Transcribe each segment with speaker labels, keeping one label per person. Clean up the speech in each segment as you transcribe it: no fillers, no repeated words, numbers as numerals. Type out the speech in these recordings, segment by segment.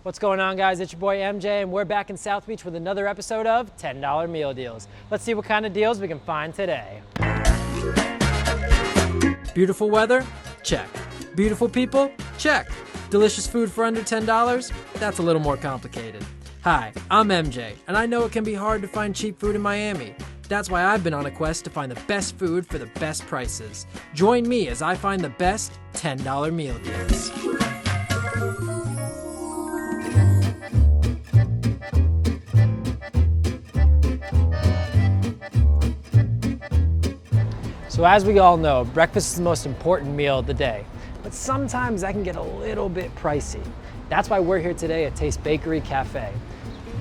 Speaker 1: What's going on, guys? It's your boy MJ, and we're back in South Beach with another episode of $10 Meal Deals. Let's see what kind of deals we can find today. Beautiful weather? Check. Beautiful people? Check. Delicious food for under $10? That's a little more complicated. Hi, I'm MJ, and I know it can be hard to find cheap food in Miami. That's why I've been on a quest to find the best food for the best prices. Join me as I find the best $10 meal deals. So as we all know, breakfast is the most important meal of the day, but sometimes that can get a little bit pricey. That's why we're here today at Taste Bakery Cafe.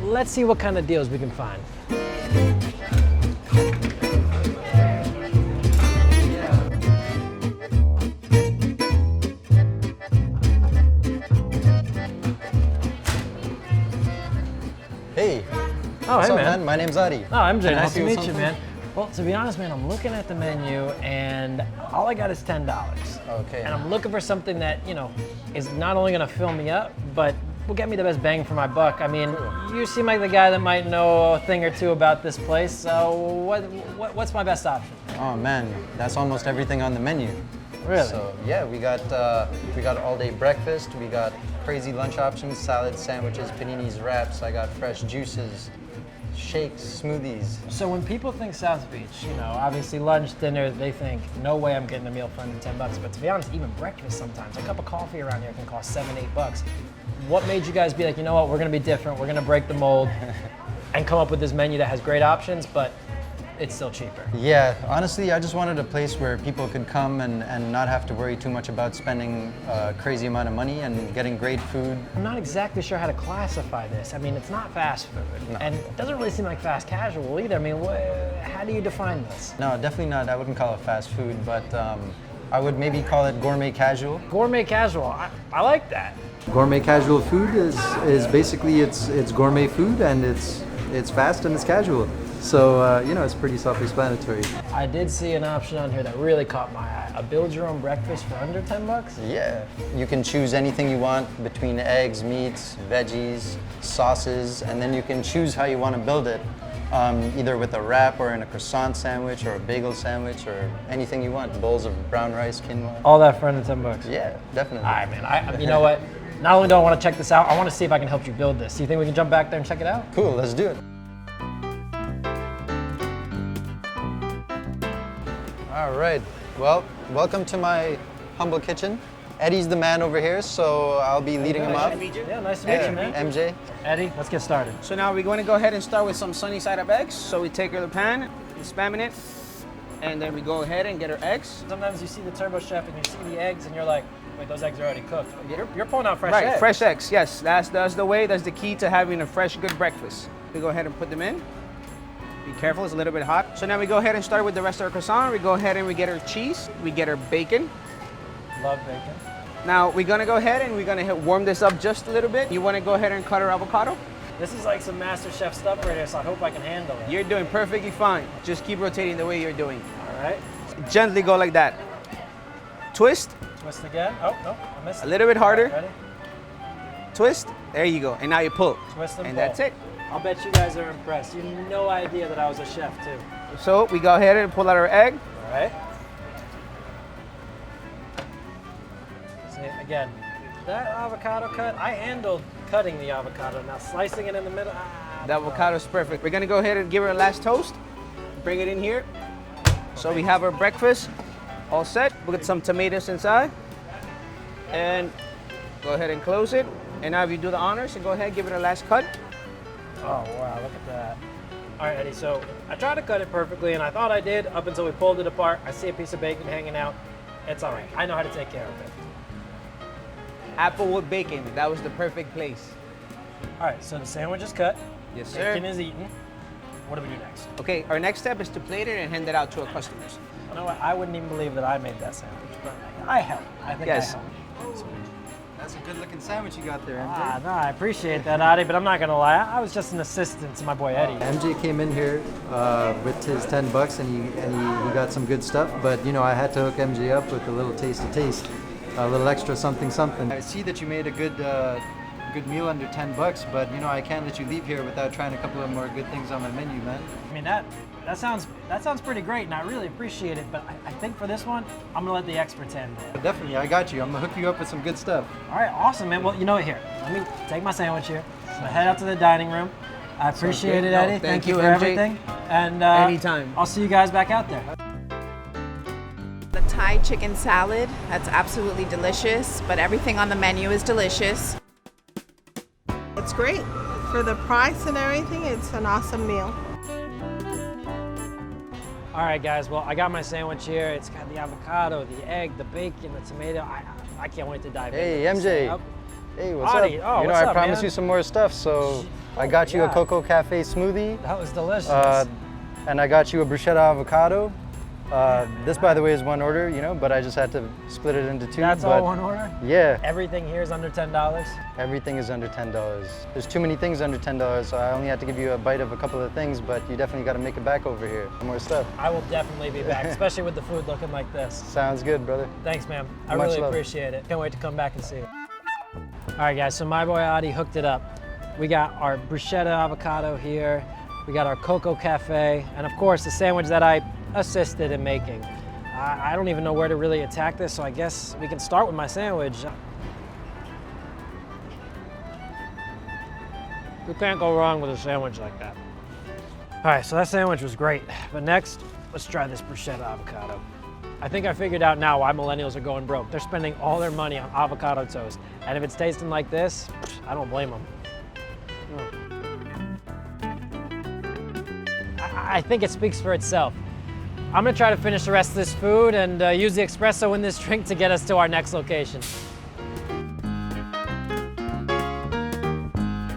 Speaker 1: Let's see what kind of deals we can find.
Speaker 2: Hey.
Speaker 1: Oh,
Speaker 2: What's
Speaker 1: hey,
Speaker 2: up,
Speaker 1: man.
Speaker 2: My name's Adi.
Speaker 1: Oh, MJ,
Speaker 2: Can I
Speaker 1: nice
Speaker 2: help
Speaker 1: to
Speaker 2: you with
Speaker 1: meet you,
Speaker 2: something?
Speaker 1: man. Well, to be honest, man, I'm looking at the menu and all I got is $10.
Speaker 2: Okay.
Speaker 1: And I'm looking for something that, is not only gonna fill me up, but will get me the best bang for my buck. I mean, you seem like the guy that might know a thing or two about this place, so what's my best option?
Speaker 2: Oh man, that's almost everything on the menu.
Speaker 1: Really?
Speaker 2: So yeah, we got all day breakfast. We got crazy lunch options: salads, sandwiches, paninis, wraps. I got fresh juices, shakes, smoothies.
Speaker 1: So when people think South Beach, obviously lunch, dinner, they think, no way I'm getting a meal for under $10. But to be honest, even breakfast sometimes, a cup of coffee around here can cost $7, $8. What made you guys be like, you know what, we're gonna be different, we're gonna break the mold and come up with this menu that has great options, but it's still cheaper?
Speaker 2: Yeah, honestly, I just wanted a place where people could come and not have to worry too much about spending a crazy amount of money and getting great food.
Speaker 1: I'm not exactly sure how to classify this. I mean, it's not fast food,
Speaker 2: No.
Speaker 1: and it doesn't really seem like fast casual either. I mean, how do you define this?
Speaker 2: No, definitely not. I wouldn't call it fast food, but I would maybe call it gourmet casual.
Speaker 1: Gourmet casual, I like that.
Speaker 3: Gourmet casual food is basically it's gourmet food, and it's fast and it's casual. So it's pretty self-explanatory.
Speaker 1: I did see an option on here that really caught my eye. A build your own breakfast for under $10?
Speaker 2: Yeah, you can choose anything you want between eggs, meats, veggies, sauces, and then you can choose how you want to build it, either with a wrap or in a croissant sandwich or a bagel sandwich or anything you want. Bowls of brown rice, quinoa.
Speaker 1: All that for under $10?
Speaker 2: Yeah, definitely.
Speaker 1: All right, man. You know what? Not only do I want to check this out, I want to see if I can help you build this. Do you think we can jump back there and check it out?
Speaker 2: Cool, let's do it. All right, well, welcome to my humble kitchen. Eddie's the man over here, so I'll be leading him up.
Speaker 1: Yeah, nice to meet you, man.
Speaker 2: MJ.
Speaker 1: Eddie, let's get started.
Speaker 4: So now we're going to go ahead and start with some sunny side up eggs. So we take the pan, we spamming it, and then we go ahead and get our eggs.
Speaker 1: Sometimes you see the Turbo Chef and you see the eggs and you're like, wait, those eggs are already cooked. You're pulling out fresh
Speaker 4: Right,
Speaker 1: eggs.
Speaker 4: fresh eggs, yes. That's the way, that's the key to having a fresh, good breakfast. We go ahead and put them in. Be careful, it's a little bit hot. So now we go ahead and start with the rest of our croissant. We go ahead and we get our cheese, we get our bacon.
Speaker 1: Love bacon.
Speaker 4: Now we're gonna go ahead and we're gonna warm this up just a little bit. You wanna go ahead and cut our avocado?
Speaker 1: This is like some Master Chef stuff right here, so I hope I can handle it.
Speaker 4: You're doing perfectly fine. Just keep rotating the way you're doing.
Speaker 1: All right.
Speaker 4: Gently go like that. Twist,
Speaker 1: Twist again. Oh, no, I missed
Speaker 4: a
Speaker 1: it.
Speaker 4: little bit harder.
Speaker 1: Ready?
Speaker 4: Twist, there you go. And now you pull.
Speaker 1: Twist and
Speaker 4: And
Speaker 1: pull.
Speaker 4: that's it.
Speaker 1: I'll bet you guys are impressed. You had no idea that I was a chef, too.
Speaker 4: So we go ahead and pull out our egg.
Speaker 1: All right. See, again, that avocado cut, I handled cutting the avocado. Now slicing it in the middle,
Speaker 4: The avocado is perfect. We're gonna go ahead and give it a last toast. Bring it in here. So we have our breakfast all set. We'll get some tomatoes inside. And go ahead and close it. And now if you do the honors and go ahead, give it a last cut.
Speaker 1: Oh, wow, look at that. All right, Eddie, so I tried to cut it perfectly, and I thought I did up until we pulled it apart. I see a piece of bacon hanging out. It's all right. I know how to take care of it.
Speaker 4: Applewood bacon, that was the perfect place.
Speaker 1: All right, so the sandwich is cut.
Speaker 4: Yes, sir.
Speaker 1: Bacon is eaten. What do we do next?
Speaker 4: Okay, our next step is to plate it and hand it out to our customers.
Speaker 1: You know what? I wouldn't even believe that I made that sandwich, but I helped. I think
Speaker 4: Yes.
Speaker 1: I helped.
Speaker 2: That's a good looking sandwich you got there, MJ.
Speaker 1: Ah, no, I appreciate that, Adi, but I'm not gonna lie. I was just an assistant to my boy Eddie.
Speaker 3: MJ came in here with his $10 and he got some good stuff, but I had to hook MJ up with a little taste of taste, a little extra something something.
Speaker 2: I see that you made a good
Speaker 3: good meal under $10, but you know, I can't let you leave here without trying a couple of more good things on my menu, man.
Speaker 1: I mean, that sounds pretty great, and I really appreciate it. But I think for this one, I'm gonna let the experts handle it.
Speaker 3: But definitely, I got you. I'm gonna hook you up with some good stuff.
Speaker 1: All right, awesome, man. Well, you know what? Here, let me take my sandwich here. So head out to the dining room. I appreciate it,
Speaker 4: No,
Speaker 1: Eddie.
Speaker 4: thank
Speaker 1: you
Speaker 4: you,
Speaker 1: for
Speaker 4: MJ.
Speaker 1: everything. And
Speaker 4: Anytime.
Speaker 1: I'll see you guys back out there.
Speaker 5: The Thai chicken salad, that's absolutely delicious, but everything on the menu is delicious.
Speaker 6: It's great. For the price and everything, it's an awesome meal.
Speaker 1: All right, guys. Well, I got my sandwich here. It's got the avocado, the egg, the bacon, the tomato. I can't wait to dive in.
Speaker 2: Hey, MJ. Hey, what's
Speaker 1: Audie,
Speaker 2: up?
Speaker 1: oh,
Speaker 2: you know,
Speaker 1: what's
Speaker 2: I
Speaker 1: up,
Speaker 2: promised
Speaker 1: man?
Speaker 2: you some more stuff, so I got you
Speaker 1: yeah.
Speaker 2: a Coco Cafe smoothie,
Speaker 1: That was delicious.
Speaker 2: and I got you a bruschetta avocado. This, by the way, is one order, you know, but I just had to split it into two.
Speaker 1: That's
Speaker 2: but
Speaker 1: all one order?
Speaker 2: Yeah,
Speaker 1: Everything here is under $10?
Speaker 2: everything is under $10. There's too many things under $10, so I only had to give you a bite of a couple of things, but you definitely got to make it back over here. More stuff.
Speaker 1: I will definitely be back, especially with the food looking like this.
Speaker 2: Sounds good, brother.
Speaker 1: Thanks, man. I
Speaker 2: Much
Speaker 1: really
Speaker 2: love.
Speaker 1: appreciate it. Can't wait to come back and see it. All right, guys, so my boy Adi hooked it up. We got our bruschetta avocado here. We got our Coco Cafe, and of course, the sandwich that I assisted in making. I don't even know where to really attack this, so I guess we can start with my sandwich. You can't go wrong with a sandwich like that. All right, so that sandwich was great, but next, let's try this bruschetta avocado. I think I figured out now why millennials are going broke. They're spending all their money on avocado toast, and if it's tasting like this, I don't blame them. I think it speaks for itself. I'm gonna try to finish the rest of this food and use the espresso in this drink to get us to our next location.